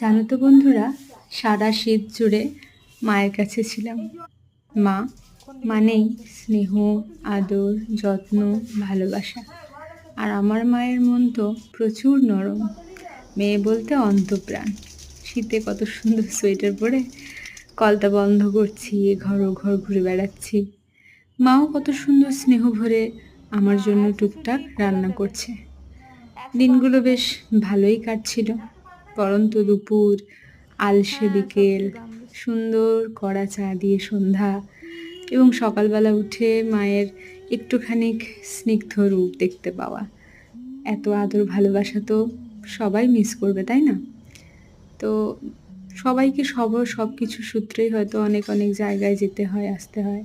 জানো তো বন্ধুরা, সারা শীত জুড়ে মায়ের কাছে ছিলাম। মা মানেই স্নেহ, আদর, যত্ন, ভালোবাসা। আর আমার মায়ের মন তো প্রচুর নরম। মেয়ে বলতে অন্তঃপ্রাণ। শীতে কত সুন্দর সোয়েটার পরে কলটা বন্ধ করছি, ঘর ও ঘর ঘুরে বেড়াচ্ছি। মাও কত সুন্দর স্নেহ ভরে আমার জন্য টুকটাক রান্না করছে। দিনগুলো বেশ ভালোই কাটছিল। পরন্ত দুপুর, আলসে বিকেল, সুন্দর কড়া চা দিয়ে সন্ধ্যা এবং সকালবেলা উঠে মায়ের একটুখানি স্নিগ্ধ রূপ দেখতে পাওয়া। এত আদর ভালোবাসা তো সবাই মিস করবে, তাই না? তো সবাইকে সব কিছু সূত্রেই হয়তো অনেক অনেক জায়গায় যেতে হয়, আসতে হয়।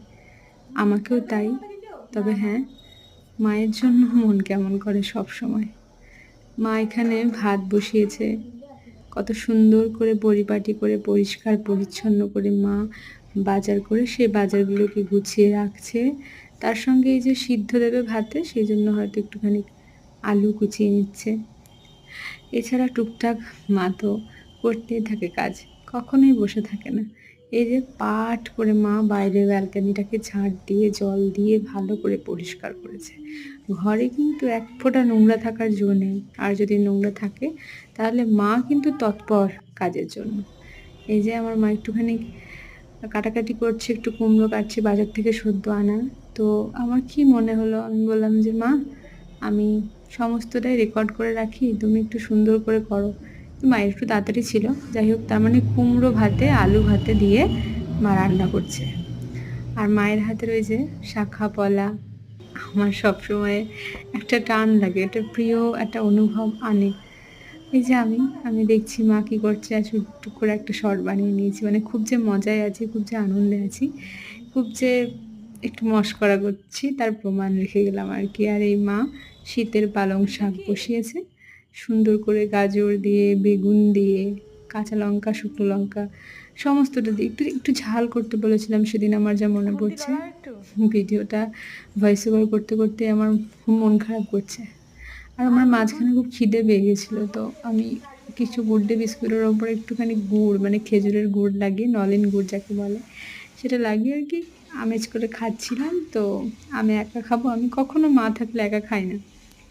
আমাকেও তাই। তবে হ্যাঁ, মায়ের জন্য মন কেমন করে সব সময়। মা এখানে ভাত বসিয়েছে, কত সুন্দর করে পরিপাটি করে পরিষ্কার পরিচ্ছন্ন করে মা বাজার করে সেই বাজারগুলোকে গুছিয়ে রাখছে। তার সঙ্গে এই যে সিদ্ধ দেবে ভাতে, সেই জন্য হয়তো একটুখানি আলু কুচিয়ে নিচ্ছে। এছাড়া টুকটাক মা তো করতেই থাকে কাজ, কখনোই বসে থাকে না। এই যে পাট করে মা বাইরের ব্যালকানিটাকে ঝাড় দিয়ে জল দিয়ে ভালো করে পরিষ্কার করেছে। ঘরে কিন্তু এক ফোঁটা নোংরা থাকার জো নেই, আর যদি নোংরা থাকে তাহলে মা কিন্তু তৎপর কাজের জন্য। এই যে আমার মা একটুখানি কাটাকাটি করছে, একটু কুমড়ো কাটছে বাজার থেকে সদ্য আনা। তো আমার কি মনে হলো, আমি বললাম যে মা, আমি সমস্তটাই রেকর্ড করে রাখি, তুমি একটু সুন্দর করে করো। মায়ের একটু তাড়াতাড়ি ছিল, যাই হোক। তার মানে কুমড়ো ভাতে আলু ভাতে দিয়ে মা রান্না করছে। আর মায়ের হাতের ওই যে শাখা পলা আমার সবসময় একটা টান লাগে, এটা প্রিয় একটা অনুভব আনে। এই যে আমি দেখছি মা কী করছে, আর টুক করে একটা শর্ট বানিয়ে নিয়েছি। মানে খুব যে মজায় আছি, খুব যে আনন্দে আছি, খুব যে একটু মশকরা করছি, তার প্রমাণ রেখে গেলাম আর কি। আর এই মা শীতের পালং শাক বসিয়েছে, সুন্দর করে গাজর দিয়ে, বেগুন দিয়ে, কাঁচা লঙ্কা, শুকনো লঙ্কা সমস্তটা দিয়ে একটু একটু ঝাল করতে বলেছিলাম সেদিন, আমার যা মনে পড়ছে। ভিডিওটা ভয়েস ওভার করতে করতে আমার খুব মন খারাপ করছে। আর আমার মাঝখানে খুব খিদে পেয়ে গেছিলো, তো আমি কিছু গুড ডে বিস্কুটের ওপরে একটুখানি গুড়, মানে খেজুরের গুড় লাগিয়ে, নলেন গুড় যাকে বলে, সেটা লাগিয়ে আর কি আমেজ করে খাচ্ছিলাম। তো আমি একা খাবো, আমি কখনো মা থাকলে একা খাই না,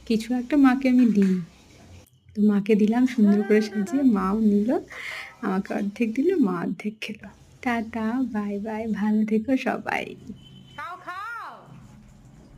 কিছু একটা মাকে আমি দিই। তো মাকে দিলাম সুন্দর করে সাজিয়ে, মাও নিল, আমাকে অর্ধেক দিল, মা অর্ধেক খেলো। টাটা, বাই বাই, ভালো থেকো সবাই।